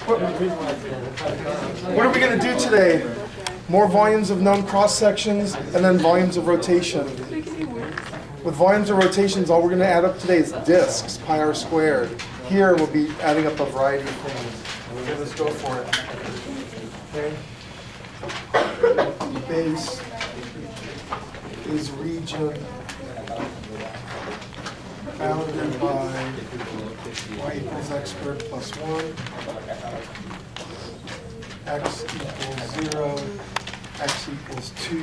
What are we going to do today? More volumes of known cross sections and then volumes of rotation. With volumes of rotations, all we're going to add up today is disks, pi r squared. Here we'll be adding up a variety of things. Okay, let's go for it. Okay. Base is region bounded by y equals x squared plus 1, x equals 0, x equals 2,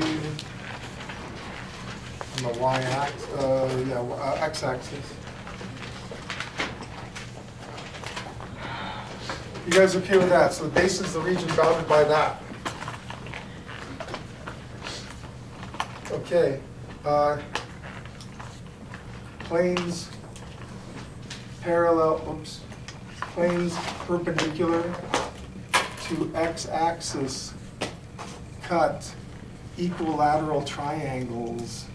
on the x-axis. You guys okay with that? So the base is the region bounded by that. Okay. Planes planes perpendicular to x-axis cut equilateral triangles.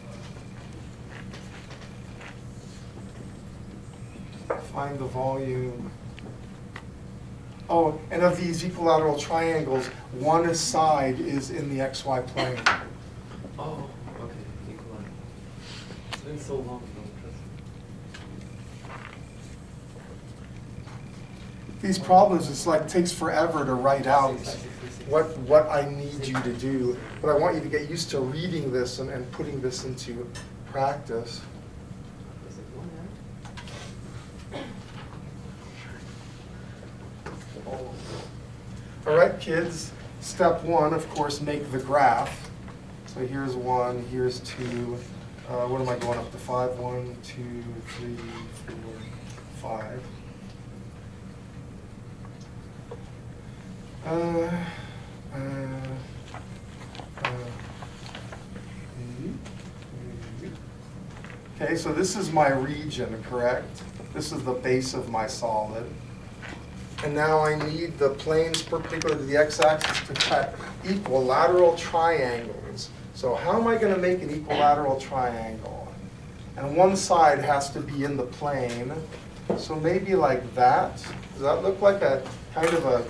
Find the volume. Oh, and of these equilateral triangles, one side is in the xy plane. Oh, okay, equilateral. It's been so long. These problems, it's like takes forever to write out what I need you to do. But I want you to get used to reading this and putting this into practice. All right, kids, step one, of course, make the graph. So here's 1, here's 2. What am I going up to 5? 1, 2, 3, 4, 5. Okay, so this is my region, correct? This is the base of my solid. And now I need the planes perpendicular to the x-axis to cut equilateral triangles. So how am I going to make an equilateral triangle? And one side has to be in the plane. So maybe like that. Does that look like a kind of a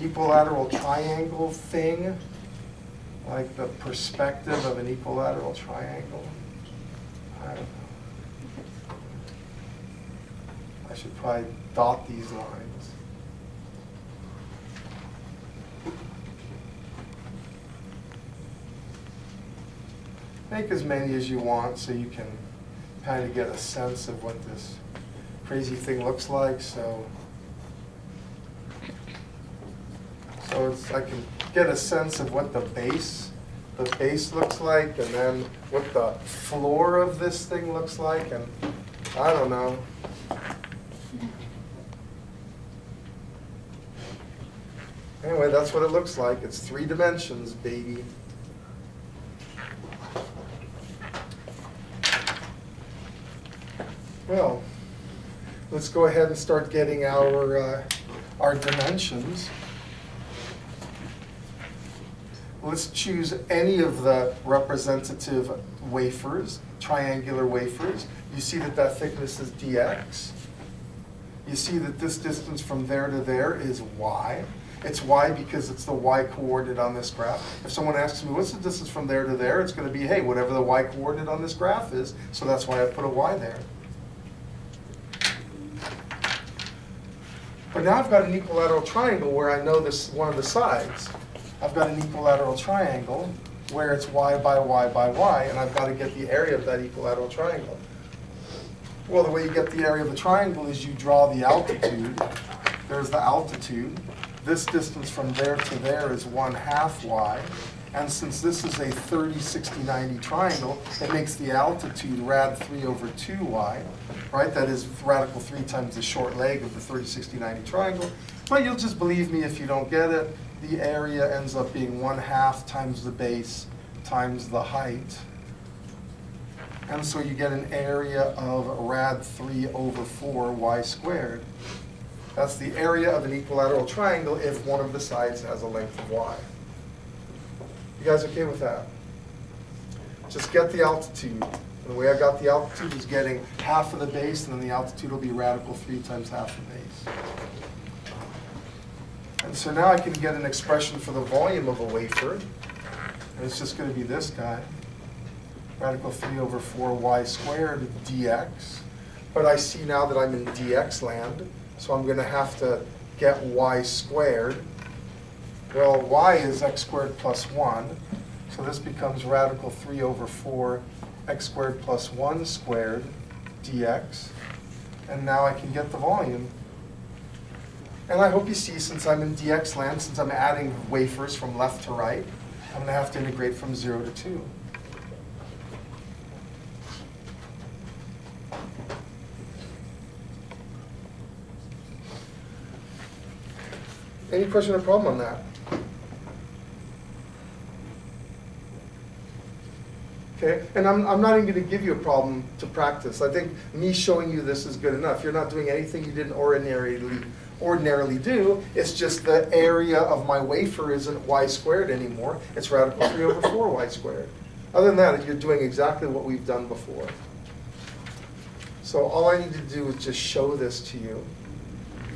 equilateral triangle thing? Like the perspective of an equilateral triangle? I don't know. I should probably dot these lines. Make as many as you want so you can kind of get a sense of what this crazy thing looks like. So I can get a sense of what the base looks like, and then what the floor of this thing looks like, and I don't know. Anyway, that's what it looks like. It's 3 dimensions, baby. Well, let's go ahead and start getting our dimensions. Let's choose any of the representative wafers, triangular wafers. You see that that thickness is dx. You see that this distance from there to there is y. It's y because it's the y coordinate on this graph. If someone asks me, what's the distance from there to there? It's going to be, hey, whatever the y coordinate on this graph is. So that's why I put a y there. But now I've got an equilateral triangle where I know this one of the sides. I've got an equilateral triangle where it's y by y by y, and I've got to get the area of that equilateral triangle. Well, the way you get the area of the triangle is you draw the altitude. There's the altitude. This distance from there to there is 1/2 y. And since this is a 30, 60, 90 triangle, it makes the altitude rad 3 over 2y, right? That is radical 3 times the short leg of the 30, 60, 90 triangle. But you'll just believe me if you don't get it. The area ends up being 1/2 times the base times the height. And so you get an area of rad 3 over 4 y squared. That's the area of an equilateral triangle if one of the sides has a length of y. You guys okay with that? Just get the altitude. And the way I got the altitude is getting half of the base, and then the altitude will be radical 3 times half the base. And so now I can get an expression for the volume of a wafer, and it's just going to be this guy, radical 3 over 4y squared dx. But I see now that I'm in dx land, so I'm going to have to get y squared. Well, y is x squared plus 1, so this becomes radical 3 over 4 x squared plus 1 squared dx. And now I can get the volume. And I hope you see, since I'm in dx land, since I'm adding wafers from left to right, I'm going to have to integrate from 0 to 2. Any question or problem on that? Okay, and I'm not even going to give you a problem to practice. I think me showing you this is good enough. You're not doing anything you didn't ordinarily do. It's just the area of my wafer isn't y squared anymore. It's radical 3 over 4y squared. Other than that, you're doing exactly what we've done before. So all I need to do is just show this to you.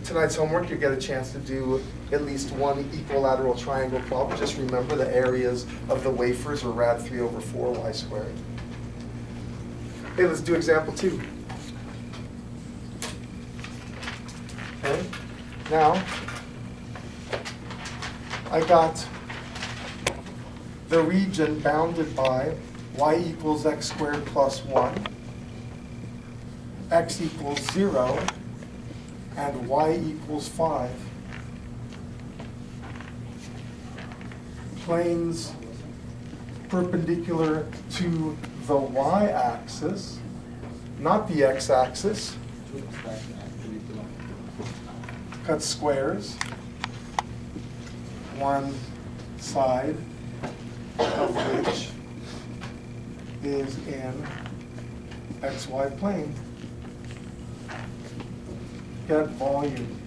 Tonight's homework, you get a chance to do at least one equilateral triangle problem. Just remember the areas of the wafers are rad 3 over 4y squared. Okay, let's do example 2. Okay, now I got the region bounded by y equals x squared plus 1, x equals 0, and y equals 5. Planes perpendicular to the y-axis, not the x-axis. Cut squares. One side of which is in xy plane. Get volume.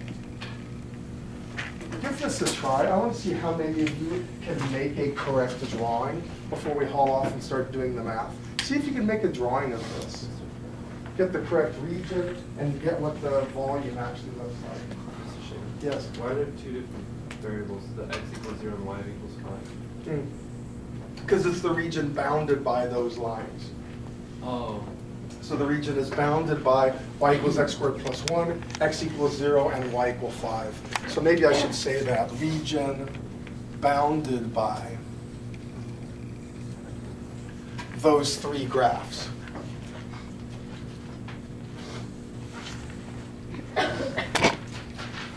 Give this a try. I want to see how many of you can make a correct drawing before we haul off and start doing the math. See if you can make a drawing of this. Get the correct region and get what the volume actually looks like. Yes? Why are there two different variables, the x equals 0 and y equals 5? Because it's the region bounded by those lines. Oh. So the region is bounded by y equals x squared plus 1, x equals 0, and y equals 5. So maybe I should say that. Region bounded by those 3 graphs.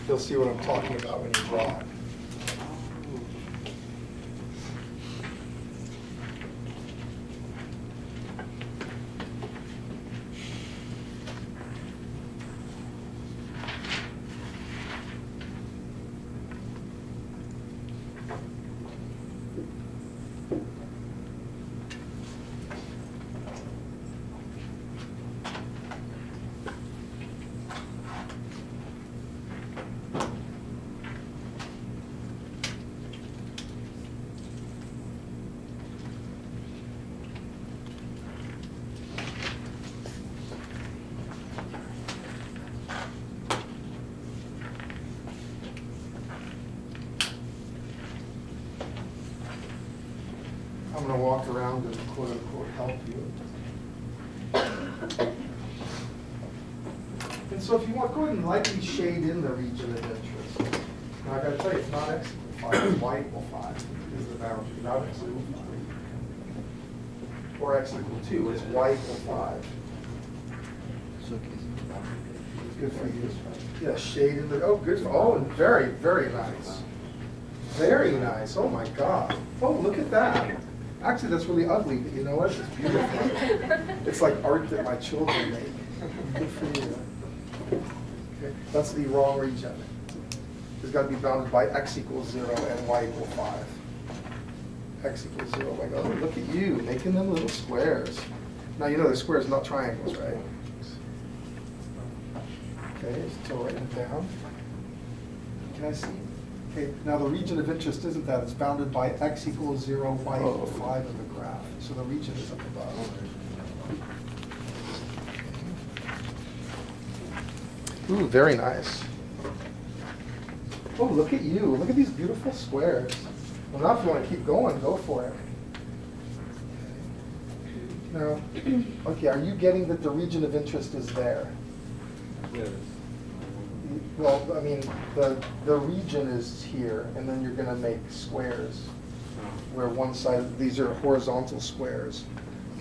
You'll see what I'm talking about when you draw it. I'm going to walk around and quote unquote help you. And so if you want, go ahead and lightly shade in the region of interest. Now I got to tell you, it's not x equal 5, it's y equal 5 is the boundary, not x equal 3. Or x equal 2, it's y equal 5. Good for you. Yeah, shade in the, oh, good for, oh, and very, very nice. Very nice, oh my God. Oh, look at that. Actually, that's really ugly, but you know what? It's beautiful. It's like art that my children make. Good for you. Okay. That's the wrong region. It's got to be bounded by x equals 0 and y equals 5. X equals 0, y equals, oh, look at you, making them little squares. Now you know the squares, not triangles, right? Okay, still writing it down. Can I see? Okay, now the region of interest isn't that, it's bounded by x equals 0, y equals 5 in the graph. So the region is up above. Ooh, very nice. Oh, look at you. Look at these beautiful squares. Well, now if you want to keep going, go for it. Now, okay, are you getting that the region of interest is there? Yes. Well, I mean, the region is here, and then you're going to make squares where one side, these are horizontal squares.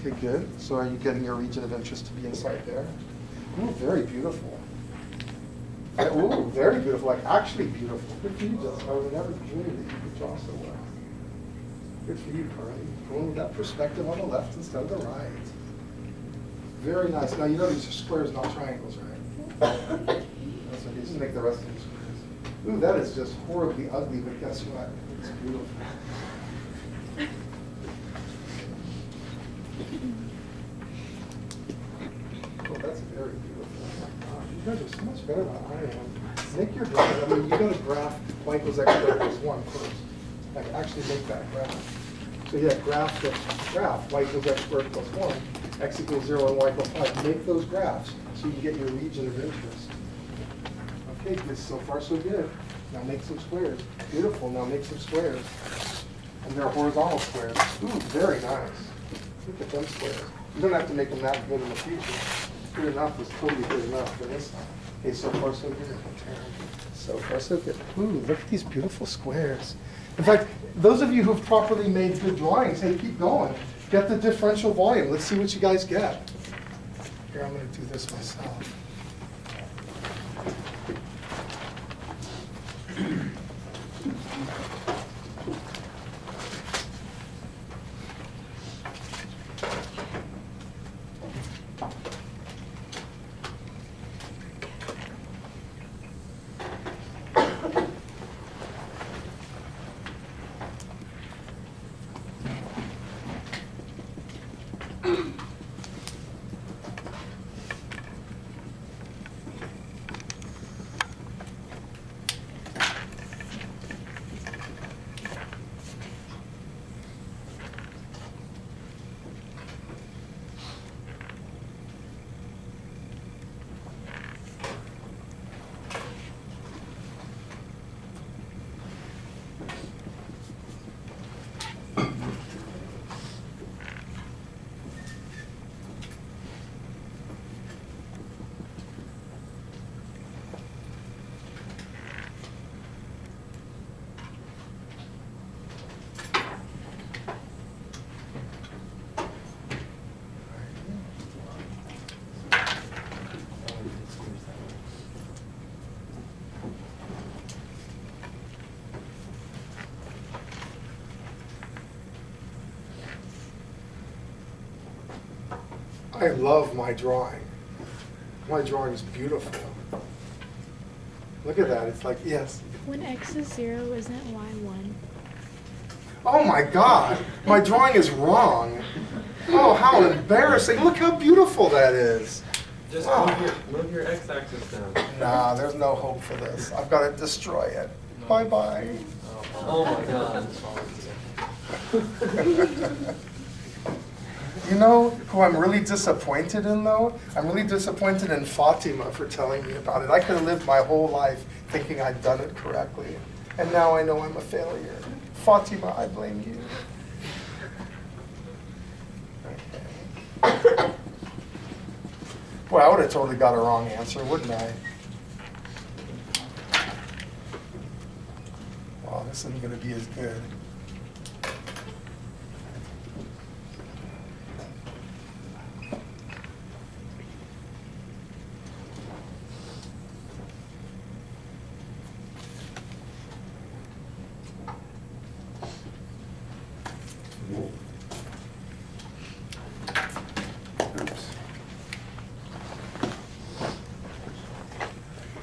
Okay, good. So are you getting your region of interest to be inside there? Ooh, very beautiful. Ooh, very beautiful, like actually beautiful. Good for you, Jessica. I would have never dreamed that you could draw so well. Good for you, Carly. Going with that perspective on the left instead of the right. Very nice. Now, you know these are squares, not triangles, right? That's okay. Just make the rest of them squares. Ooh, that is just horribly ugly, but guess what? It's beautiful. Oh, that's very beautiful. Oh, you guys are so much better than I am. Make your drawing. I mean, you got to graph y equals x squared plus 1 first. Like, actually make that graph. So yeah, graph y equals x squared plus 1, x equals 0, and y equals 5. Make those graphs so you can get your region of interest. Okay, good. So far so good. Now make some squares. Beautiful. Now make some squares. And they're horizontal squares. Ooh, very nice. Look at them squares. You don't have to make them that good in the future. Good enough is totally good enough for this time. Okay, so far so good. So far so good. Ooh, look at these beautiful squares. In fact, those of you who've properly made good drawings, hey, keep going. Get the differential volume. Let's see what you guys get. Here, I'm going to do this myself. I love my drawing. My drawing is beautiful. Look at that. It's like, yes. When x is 0, isn't y 1? Oh my God. My drawing is wrong. Oh, how embarrassing. Look how beautiful that is. Just move your x-axis down. Nah, there's no hope for this. I've got to destroy it. Bye-bye. Oh my God. You know who I'm really disappointed in, though? I'm really disappointed in Fatima for telling me about it. I could have lived my whole life thinking I'd done it correctly. And now I know I'm a failure. Fatima, I blame you. Okay. Boy, I would have totally got a wrong answer, wouldn't I? Wow, this isn't going to be as good.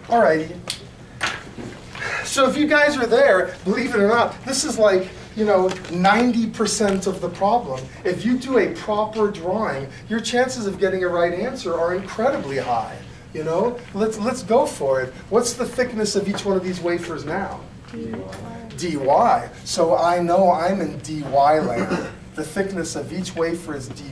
Alrighty. So if you guys are there, believe it or not, this is like, 90% of the problem. If you do a proper drawing, your chances of getting a right answer are incredibly high. Let's go for it. What's the thickness of each one of these wafers now? dy. So I know I'm in dy land. The thickness of each wafer is dy.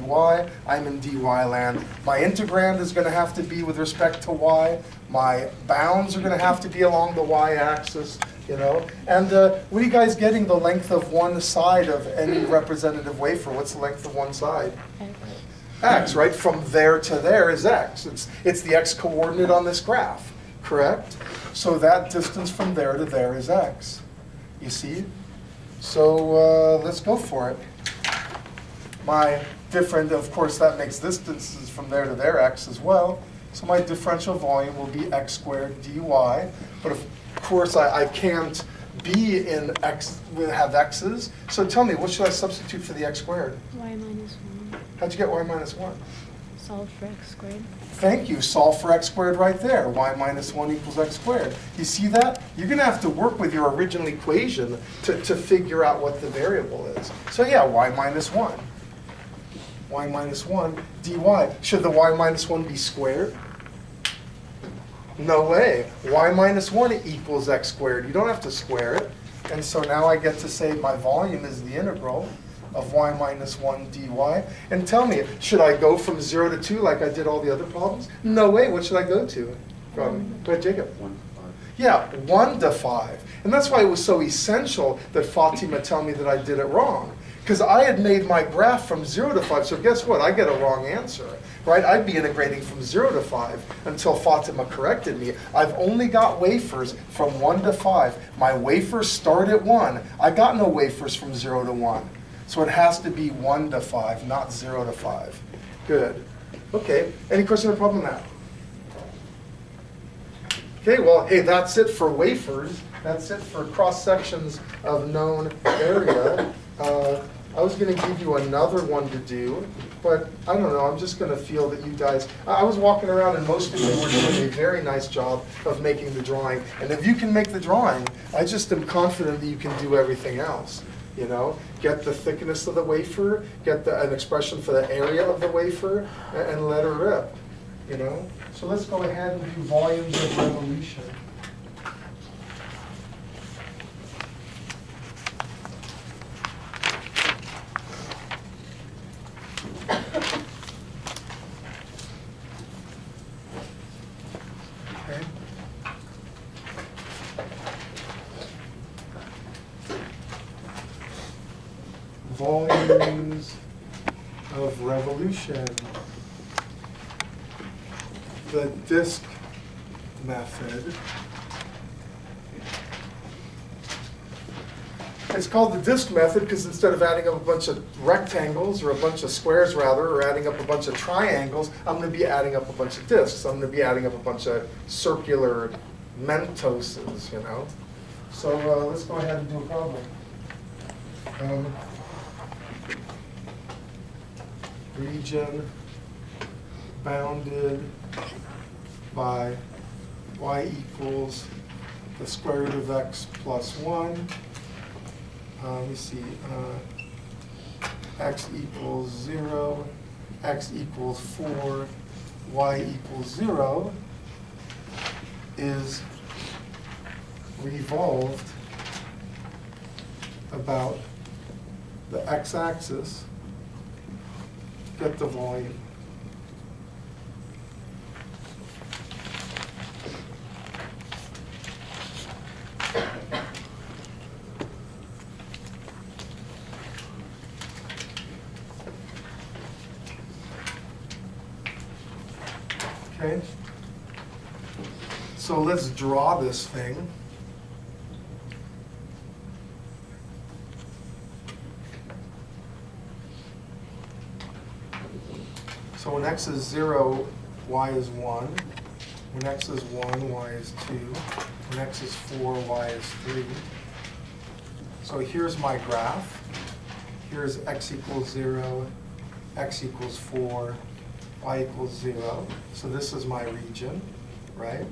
I'm in dy land. My integrand is going to have to be with respect to y. My bounds are going to have to be along the y-axis, you know. And what are you guys getting the length of one side of any representative wafer? What's the length of one side? X, right? From there to there is x. It's the x coordinate on this graph, correct? So that distance from there to there is x. You see? So let's go for it. My different, of course, that makes this distance from there to there x as well. So my differential volume will be x squared dy. But of course, I can't be in x, have x's. So tell me, what should I substitute for the x squared? Y minus 1. How'd you get y minus 1? Solve for x squared. Thank you. Solve for x squared right there. Y minus 1 equals x squared. You see that? You're going to have to work with your original equation to figure out what the variable is. So yeah, y minus 1. Y minus 1 dy. Should the y minus 1 be squared? No way. Y minus 1 equals x squared. You don't have to square it. And so now I get to say my volume is the integral of y minus 1 dy. And tell me, should I go from 0 to 2 like I did all the other problems? No way. What should I go to? Go ahead, Jacob. 1 to 5. Yeah, 1 to 5. And that's why it was so essential that Fatima tell me that I did it wrong. Because I had made my graph from 0 to 5, so guess what? I get a wrong answer, right? I'd be integrating from 0 to 5 until Fatima corrected me. I've only got wafers from 1 to 5. My wafers start at 1. I got no wafers from 0 to 1. So it has to be 1 to 5, not 0 to 5. Good. Okay, any question or problem now? Okay, well, hey, that's it for wafers. That's it for cross-sections of known area. I was going to give you another one to do, but I don't know. I'm just going to feel that you guys, I was walking around and most of you were doing a very nice job of making the drawing. And if you can make the drawing, I just am confident that you can do everything else. You know, get the thickness of the wafer, get an expression for the area of the wafer, and let her rip. You know? So let's go ahead and do volumes of revolution. Okay. Volumes of revolution. The disk method. It's called the disk method because instead of adding up a bunch of rectangles, or a bunch of squares rather, or adding up a bunch of triangles, I'm going to be adding up a bunch of disks. I'm going to be adding up a bunch of circular Mentoses, you know. So let's go ahead and do a problem. Region bounded by y equals the square root of x plus 1. Let me see, x equals 0, x equals 4, y equals 0 is revolved about the x-axis. Get the volume. Okay, so let's draw this thing. So when x is 0, y is 1. When x is 1, y is 2. When x is 4, y is 3. So here's my graph. Here's x equals 0, x equals 4, y equals 0. So this is my region, right?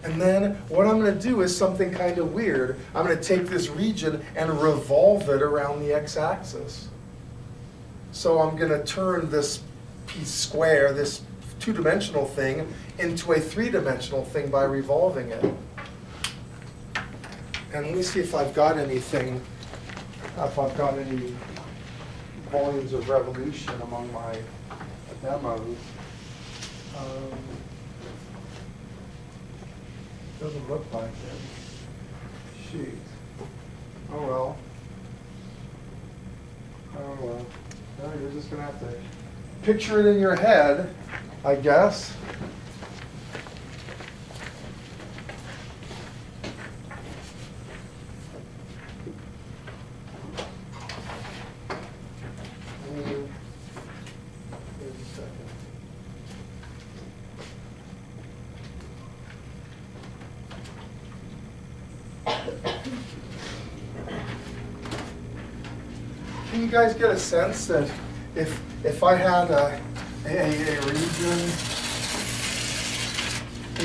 And then what I'm going to do is something kind of weird. I'm going to take this region and revolve it around the x-axis. So I'm going to turn this piece square, this two-dimensional thing, into a three-dimensional thing by revolving it. And let me see if I've got anything, if I've got any volumes of revolution among my demos. Um, Doesn't look like it. Shoot. Oh well. Oh well. No, you're just gonna have to picture it in your head, I guess. Wait a second. Can you guys get a sense that if I had a region,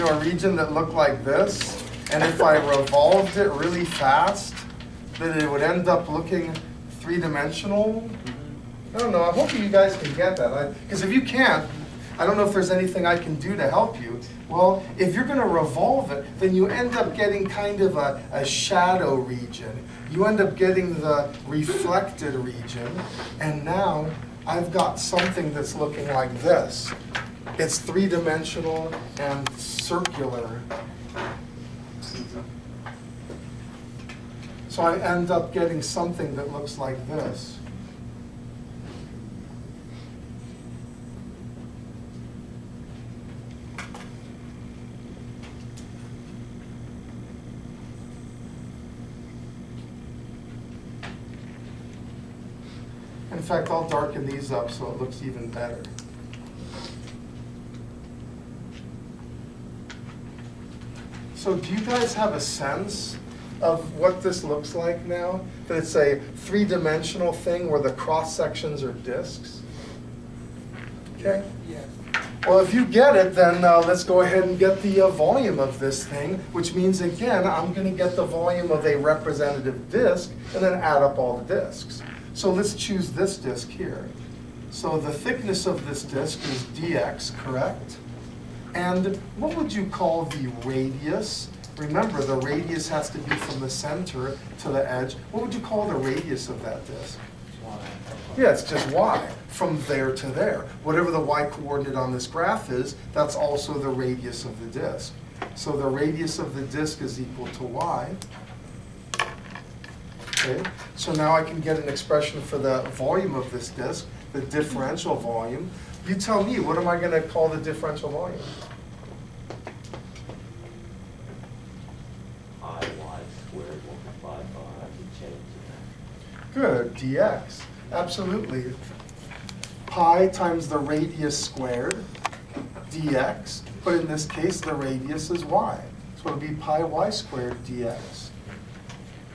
a region that looked like this, and if I revolved it really fast, that it would end up looking three-dimensional? I don't know. I hope you guys can get that. Because if you can't, I don't know if there's anything I can do to help you. Well, if you're going to revolve it, then you end up getting kind of a shadow region. You end up getting the reflected region, and now I've got something that's looking like this. It's three-dimensional and circular. So I end up getting something that looks like this. In fact, I'll darken these up so it looks even better. So do you guys have a sense of what this looks like now? That it's a three-dimensional thing where the cross-sections are disks? Okay? Yeah. Well, if you get it, then let's go ahead and get the volume of this thing, which means, again, I'm going to get the volume of a representative disk and then add up all the disks. So let's choose this disk here. So the thickness of this disk is dx, correct? And what would you call the radius? Remember, the radius has to be from the center to the edge. What would you call the radius of that disk? Yeah, it's just y, from there to there. Whatever the y-coordinate on this graph is, that's also the radius of the disk. So the radius of the disk is equal to y. Okay, so now I can get an expression for the volume of this disk, the differential volume. You tell me, what am I going to call the differential volume? I y squared multiplied by the change in that. Good, dx. Absolutely. Pi times the radius squared, dx. But in this case, the radius is y. So it'll be pi y squared dx.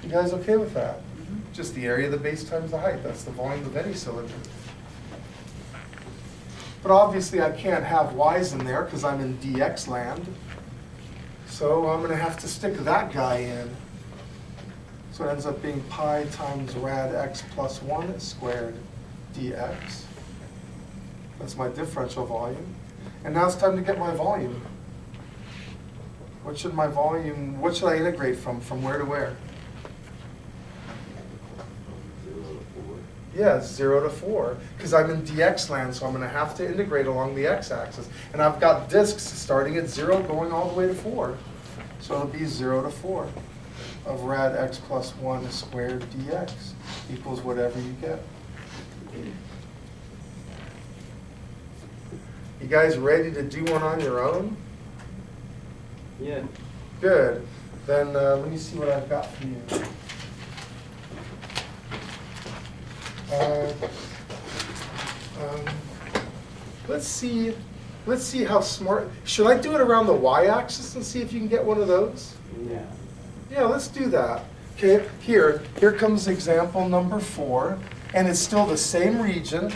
You guys okay with that? Mm-hmm. Just the area of the base times the height. That's the volume of any cylinder. But obviously I can't have y's in there because I'm in dx land. So I'm going to have to stick that guy in. So it ends up being pi times rad x plus 1 squared dx. That's my differential volume. And now it's time to get my volume. What should I integrate from? From where to where? 0 to 4. Yeah, it's 0 to 4, because I'm in dx land, so I'm going to have to integrate along the x-axis. And I've got disks starting at 0 going all the way to 4. So it'll be 0 to 4 of rad x plus 1 squared dx equals whatever you get. You guys ready to do one on your own? Yeah. Good. Then let me see what I've got for you. Let's see how smart. Should I do it around the y-axis and see if you can get one of those? Yeah. Yeah, let's do that. Okay, here comes example number 4, and it's still the same region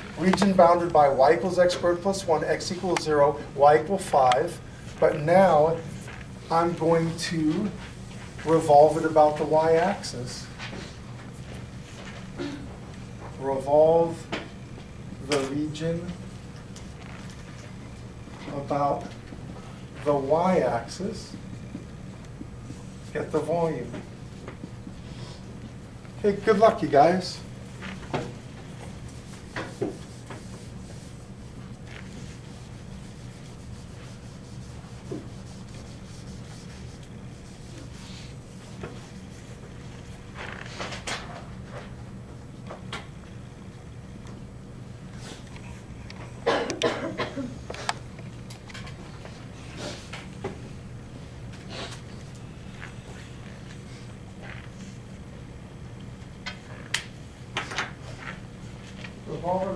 bounded by y equals x squared plus 1, x equals 0, y equals 5. But now I'm going to revolve it about the y-axis. Revolve the region about the y-axis. Get the volume. Okay, good luck, you guys.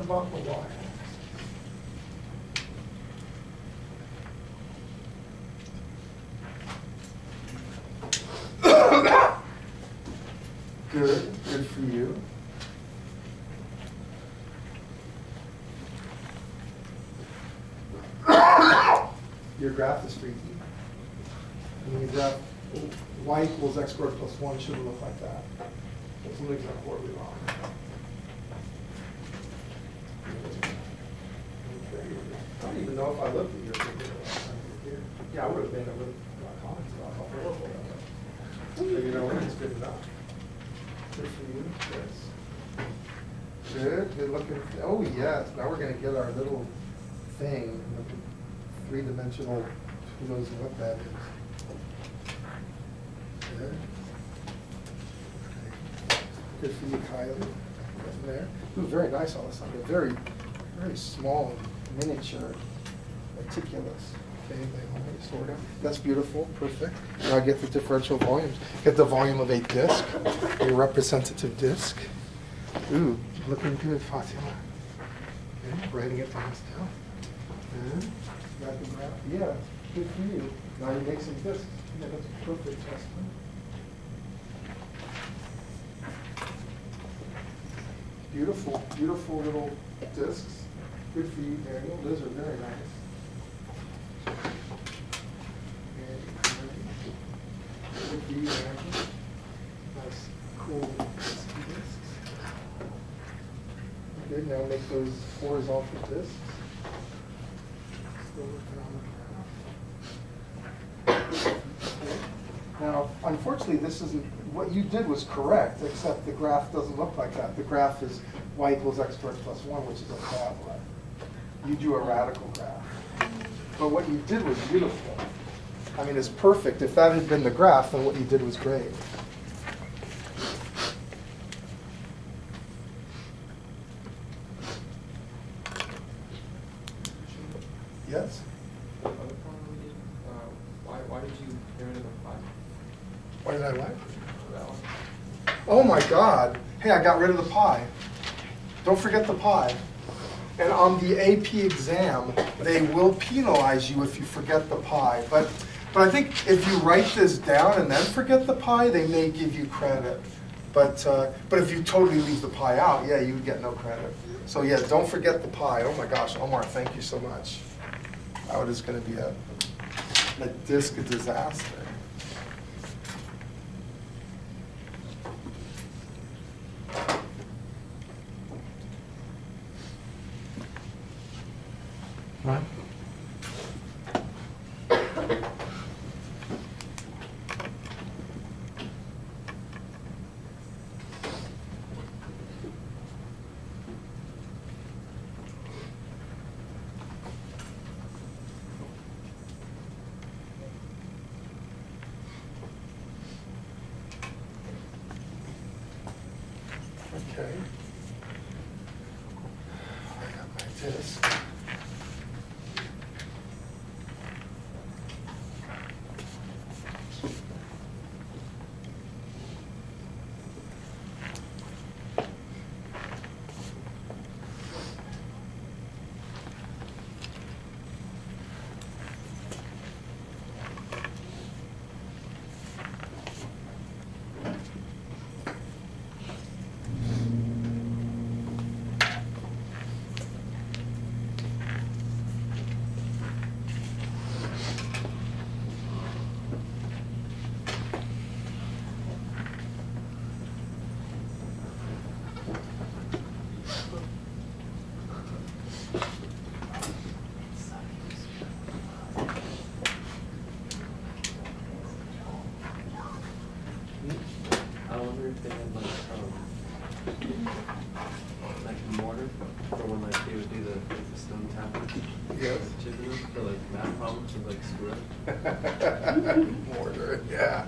about the y-axis? Good, good for you. Your graph is freaky. I mean, your graph, y equals x squared plus 1 shouldn't look like that. Something's not horribly wrong. I don't even know if I looked at your figure last time you were here. Yeah, I would have made a little comments about how horrible that was. But you know what, it's good enough. Good for you, yes. Good, good looking. Oh yes, now we're gonna get our little thing, three-dimensional, who knows what that is. Good. Good for you, Kylie. Right there. Ooh, very nice, Alessandra. Very, very small and miniature, meticulous. Okay, sort of. That's beautiful, perfect. Now I get the differential volumes. Get the volume of a disk, a representative disk. Ooh, looking good, Fatima. Okay, writing it down still. Good. Got the graph. Yeah, good for you. Now you make some disks. Yeah, that's a perfect testament. Beautiful, beautiful little discs. Good for you, Daniel. Those are very nice. Good for you, Daniel. Nice, cool discs. Okay, now make those horizontal discs. Still working on the graph. Now, unfortunately, this isn't, what you did was correct, except the graph doesn't look like that. The graph is y equals x squared plus 1, which is a parabola. You do a radical graph. But what you did was beautiful. I mean, it's perfect. If that had been the graph, then what you did was great. Yes? The other problem we did, why did you get rid of the 5? Why did I what? That one. Oh my God. Hey, I got rid of the pi. Don't forget the pi. And on the AP exam, they will penalize you if you forget the pi. But I think if you write this down and then forget the pi, they may give you credit. But if you totally leave the pi out, yeah, you would get no credit. So yeah, don't forget the pi. Oh my gosh, Omar, thank you so much. That is going to be a disc disaster. Right. Okay. I got my disc. I wonder if they had like a mortar for when like they would do the stone tapping. Yes. Chipping them for like math problems and like screw up. Mortar, yeah.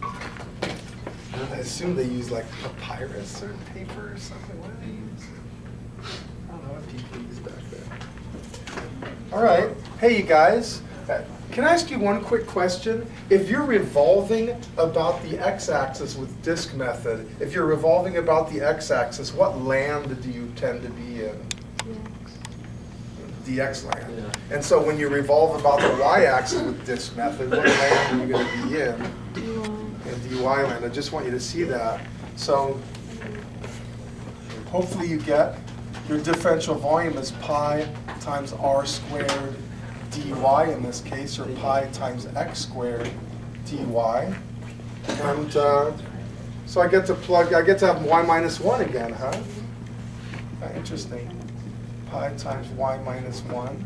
I assume they use like papyrus or paper or something. What do they use? I don't know what people used back then. All right. Hey, you guys. Can I ask you one quick question? If you're revolving about the x-axis with disk method, if you're revolving about the x-axis, what land do you tend to be in? dx land. Yeah. And so when you revolve about the y-axis with this method, what land are you going to be in? In dy land. I just want you to see that. So hopefully you get your differential volume is pi times r squared dy in this case, or pi times x squared dy. And so I get to have y minus 1 again, huh? Interesting. Pi times y minus 1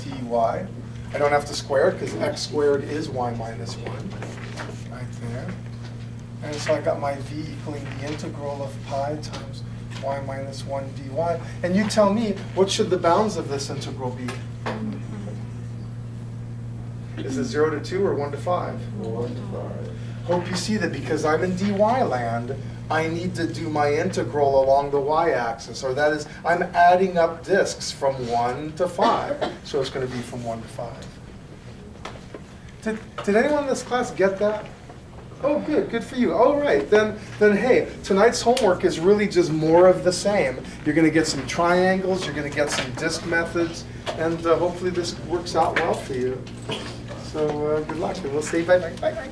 dy. I don't have to square it because x squared is y minus 1 right there. And so I got my v equaling the integral of pi times y minus 1 dy. And you tell me, what should the bounds of this integral be? Is it 0 to 2 or 1 to 5? 1 to 5. Hope you see that because I'm in dy land, I need to do my integral along the y-axis, or that is, I'm adding up disks from 1 to 5. So it's going to be from 1 to 5. Did anyone in this class get that? Oh, good for you. All right, then hey, tonight's homework is really just more of the same. You're going to get some triangles, you're going to get some disk methods, and hopefully this works out well for you. So good luck, and we'll say bye-bye. Bye-bye.